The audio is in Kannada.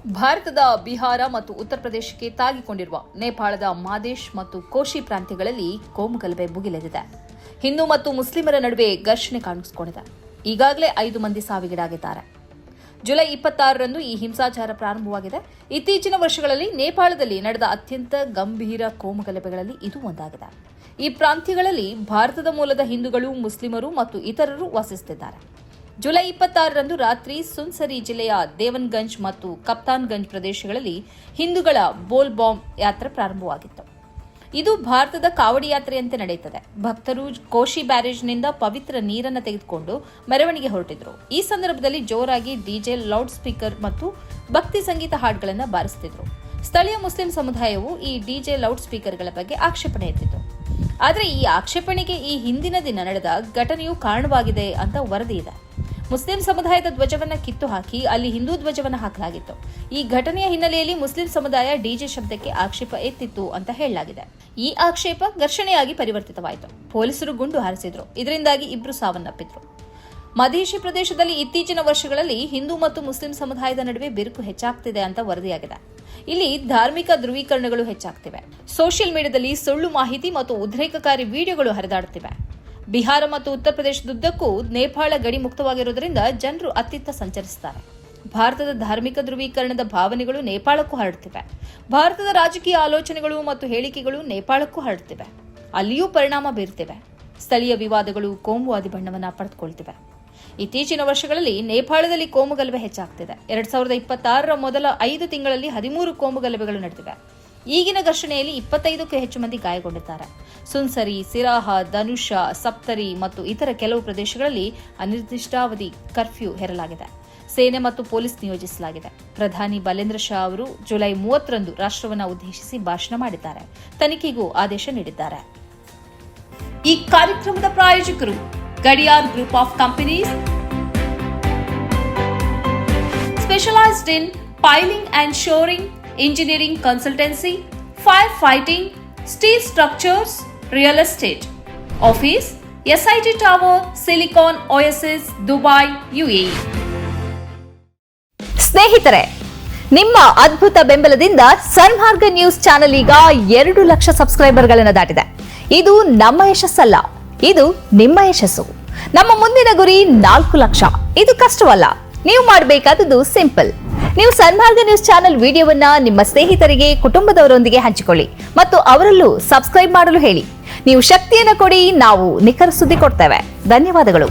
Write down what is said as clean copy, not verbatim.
ಭಾರತದ ಬಿಹಾರ ಮತ್ತು ಉತ್ತರ ಪ್ರದೇಶಕ್ಕೆ ತಾಗಿಕೊಂಡಿರುವ ನೇಪಾಳದ ಮಾದೇಶ್ ಮತ್ತು ಕೋಶಿ ಪ್ರಾಂತ್ಯಗಳಲ್ಲಿ ಕೋಮುಗಲಭೆ ಭುಗಿಲೆದಿದೆ. ಹಿಂದೂ ಮತ್ತು ಮುಸ್ಲಿಮರ ನಡುವೆ ಘರ್ಷಣೆ ಕಾಣಿಸಿಕೊಂಡಿದೆ. ಈಗಾಗಲೇ 5 ಮಂದಿ ಸಾವಿಗೀಡಾಗಿದ್ದಾರೆ. ಜುಲೈ 26ರಂದು ಈ ಹಿಂಸಾಚಾರ ಪ್ರಾರಂಭವಾಗಿದೆ. ಇತ್ತೀಚಿನ ವರ್ಷಗಳಲ್ಲಿ ನೇಪಾಳದಲ್ಲಿ ನಡೆದ ಅತ್ಯಂತ ಗಂಭೀರ ಕೋಮುಗಲಭೆಗಳಲ್ಲಿ ಇದು ಒಂದಾಗಿದೆ. ಈ ಪ್ರಾಂತ್ಯಗಳಲ್ಲಿ ಭಾರತದ ಮೂಲದ ಹಿಂದೂಗಳು, ಮುಸ್ಲಿಮರು ಮತ್ತು ಇತರರು ವಾಸಿಸುತ್ತಿದ್ದಾರೆ. ಜುಲೈ 26ರಂದು ರಾತ್ರಿ ಸುನ್ಸರಿ ಜಿಲ್ಲೆಯ ದೇವನ್ಗಂಜ್ ಮತ್ತು ಕಪ್ತಾನ್ಗಂಜ್ ಪ್ರದೇಶಗಳಲ್ಲಿ ಹಿಂದೂಗಳ ಬೋಲ್ ಬಾಂಬ್ ಯಾತ್ರೆ ಪ್ರಾರಂಭವಾಗಿತ್ತು. ಇದು ಭಾರತದ ಕಾವಡಿ ಯಾತ್ರೆಯಂತೆ ನಡೆಯುತ್ತದೆ. ಭಕ್ತರು ಕೋಶಿ ಬ್ಯಾರೇಜ್ನಿಂದ ಪವಿತ್ರ ನೀರನ್ನು ತೆಗೆದುಕೊಂಡು ಮೆರವಣಿಗೆ ಹೊರಟಿದ್ರು. ಈ ಸಂದರ್ಭದಲ್ಲಿ ಜೋರಾಗಿ ಡಿಜೆ, ಲೌಡ್ ಸ್ಪೀಕರ್ ಮತ್ತು ಭಕ್ತಿ ಸಂಗೀತ ಹಾಡುಗಳನ್ನು ಬಾರಿಸುತ್ತಿದ್ರು. ಸ್ಥಳೀಯ ಮುಸ್ಲಿಂ ಸಮುದಾಯವು ಈ ಡಿಜೆ, ಲೌಡ್ ಸ್ಪೀಕರ್ಗಳ ಬಗ್ಗೆ ಆಕ್ಷೇಪಣೆ ಎತ್ತಿತ್ತು. ಆದರೆ ಈ ಆಕ್ಷೇಪಣೆಗೆ ಈ ಹಿಂದಿನ ದಿನ ನಡೆದ ಘಟನೆಯು ಕಾರಣವಾಗಿದೆ ಅಂತ ವರದಿ ಇದೆ. ಮುಸ್ಲಿಂ ಸಮುದಾಯದ ಧ್ವಜವನ್ನು ಕಿತ್ತು ಹಾಕಿ ಅಲ್ಲಿ ಹಿಂದೂ ಧ್ವಜವನ್ನು ಹಾಕಲಾಗಿತ್ತು. ಈ ಘಟನೆಯ ಹಿನ್ನೆಲೆಯಲ್ಲಿ ಮುಸ್ಲಿಂ ಸಮುದಾಯ ಡಿಜೆ ಶಬ್ದಕ್ಕೆ ಆಕ್ಷೇಪ ಎತ್ತಿತ್ತು ಅಂತ ಹೇಳಲಾಗಿದೆ. ಈ ಆಕ್ಷೇಪ ಘರ್ಷಣೆಯಾಗಿ ಪರಿವರ್ತಿತವಾಯಿತು. ಪೊಲೀಸರು ಗುಂಡು ಹಾರಿಸಿದ್ರು. ಇದರಿಂದಾಗಿ 2 ಸಾವನ್ನಪ್ಪಿದ್ರು. ಮಧೇಶಿ ಪ್ರದೇಶದಲ್ಲಿ ಇತ್ತೀಚಿನ ವರ್ಷಗಳಲ್ಲಿ ಹಿಂದೂ ಮತ್ತು ಮುಸ್ಲಿಂ ಸಮುದಾಯದ ನಡುವೆ ಬಿರುಕು ಹೆಚ್ಚಾಗ್ತಿದೆ ಅಂತ ವರದಿಯಾಗಿದೆ. ಇಲ್ಲಿ ಧಾರ್ಮಿಕ ಧ್ರುವೀಕರಣಗಳು ಹೆಚ್ಚಾಗ್ತಿವೆ. ಸೋಷಿಯಲ್ ಮೀಡಿಯಾದಲ್ಲಿ ಸುಳ್ಳು ಮಾಹಿತಿ ಮತ್ತು ಉದ್ರೇಕಕಾರಿ ವಿಡಿಯೋಗಳು ಹರಿದಾಡುತ್ತಿವೆ. ಬಿಹಾರ ಮತ್ತು ಉತ್ತರ ಪ್ರದೇಶದುದ್ದಕ್ಕೂ ನೇಪಾಳ ಗಡಿ ಮುಕ್ತವಾಗಿರುವುದರಿಂದ ಜನರು ಅತ್ತಿತ್ತ ಸಂಚರಿಸುತ್ತಾರೆ. ಭಾರತದ ಧಾರ್ಮಿಕ ಧ್ರುವೀಕರಣದ ಭಾವನೆಗಳು ನೇಪಾಳಕ್ಕೂ ಹರಡುತ್ತಿವೆ. ಭಾರತದ ರಾಜಕೀಯ ಆಲೋಚನೆಗಳು ಮತ್ತು ಹೇಳಿಕೆಗಳು ನೇಪಾಳಕ್ಕೂ ಹರಡುತ್ತಿವೆ. ಅಲ್ಲಿಯೂ ಪರಿಣಾಮ ಬೀರುತ್ತಿವೆ. ಸ್ಥಳೀಯ ವಿವಾದಗಳು ಕೋಮುವಾದಿ ಬಣ್ಣವನ್ನು ಪಡೆದುಕೊಳ್ತಿವೆ. ಇತ್ತೀಚಿನ ವರ್ಷಗಳಲ್ಲಿ ನೇಪಾಳದಲ್ಲಿ ಕೋಮುಗಲಭೆ ಹೆಚ್ಚಾಗ್ತಿದೆ. 2026ರ ಮೊದಲ 5 ತಿಂಗಳಲ್ಲಿ 13 ಕೋಮುಗಲಭೆಗಳು ನಡೆದಿವೆ. ಈಗಿನ ಘರ್ಷಣೆಯಲ್ಲಿ 25ಕ್ಕೂ ಹೆಚ್ಚು ಮಂದಿ ಗಾಯಗೊಂಡಿದ್ದಾರೆ. ಸುನ್ಸರಿ, ಸಿರಾಹ, ಧನುಷ, ಸಪ್ತರಿ ಮತ್ತು ಇತರ ಕೆಲವು ಪ್ರದೇಶಗಳಲ್ಲಿ ಅನಿರ್ದಿಷ್ಟಾವಧಿ ಕರ್ಫ್ಯೂ ಹೇರಲಾಗಿದೆ. ಸೇನೆ ಮತ್ತು ಪೊಲೀಸ್ ನಿಯೋಜಿಸಲಾಗಿದೆ. ಪ್ರಧಾನಿ ಬಲೇಂದ್ರ ಶಾ ಅವರು ಜುಲೈ 30ರಂದು ರಾಷ್ಟ್ರವನ್ನು ಉದ್ದೇಶಿಸಿ ಭಾಷಣ ಮಾಡಿದ್ದಾರೆ. ತನಿಖೆಗೂ ಆದೇಶ ನೀಡಿದ್ದಾರೆ. ಈ ಕಾರ್ಯಕ್ರಮದ ಪ್ರಾಯೋಜಕರು Gadiyar group of companies, specialised in piling and shoring, engineering consultancy, firefighting, steel structures, real estate. Office, SIT Tower, Silicon Oasis, Dubai, UAE. ಸ್ನೇಹಿತರೆ, ನಿಮ್ಮ ಅದ್ಭುತ ಬೆಂಬಲದಿಂದ ಸನ್ಮಾರ್ಗ ನ್ಯೂಸ್ ಚಾನೆಲ್ ಈಗ 2 ಲಕ್ಷ ಸಬ್ಸ್ಕ್ರೈಬರ್ಗಳನ್ನು ದಾಟಿದೆ. ಇದು ನಮ್ಮ ಯಶಸ್ಸಲ್ಲ, ಇದು ನಿಮ್ಮ ಯಶಸ್ಸು. ನಮ್ಮ ಮುಂದಿನ ಗುರಿ 4 ಲಕ್ಷ. ಇದು ಕಷ್ಟವಲ್ಲ. ನೀವು ಮಾಡಬೇಕಾದದ್ದು ಸಿಂಪಲ್. ನೀವು ಸನ್ಮಾರ್ಗ ನ್ಯೂಸ್ ಚಾನೆಲ್ ವಿಡಿಯೋವನ್ನ ನಿಮ್ಮ ಸ್ನೇಹಿತರಿಗೆ, ಕುಟುಂಬದವರೊಂದಿಗೆ ಹಂಚಿಕೊಳ್ಳಿ ಮತ್ತು ಅವರಲ್ಲೂ ಸಬ್ಸ್ಕ್ರೈಬ್ ಮಾಡಲು ಹೇಳಿ. ನೀವು ಶಕ್ತಿಯನ್ನು ಕೊಡಿ, ನಾವು ನಿಖರ ಸುದ್ದಿ ಕೊಡ್ತೇವೆ. ಧನ್ಯವಾದಗಳು.